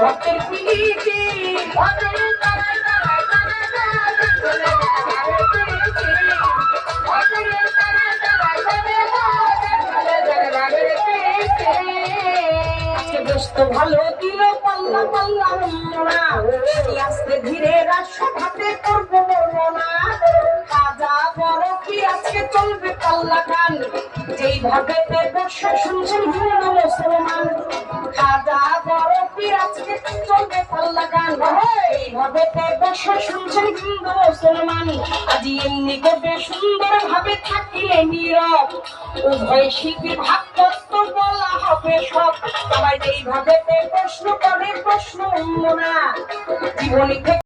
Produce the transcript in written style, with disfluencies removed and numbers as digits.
ভক্তের পিড়িতে ভালো দিল পাল্লা পাল্লা না আজকে ধীরে রাষ্ট্রঘাতে করবো বর্ণনা খাজা বড় কি আজকে চলবে পাল্লা গান যেইভাবে বর্ষা শুনছেন হিন্দু মুসলমান খাজা বড় কি আজকে চলবে পাল্লা গান এইভাবে বর্ষা শুনছেন হিন্দু মুসলমান আজ এমনি করবে সুন্দর ভাবে থাকিলে নীরব উভয় শিল্পী ভাগ তত্ত্ব বলা হবে সব সবাই যেইভাবে প্রশ্ন করে প্রশ্ন না জীবনী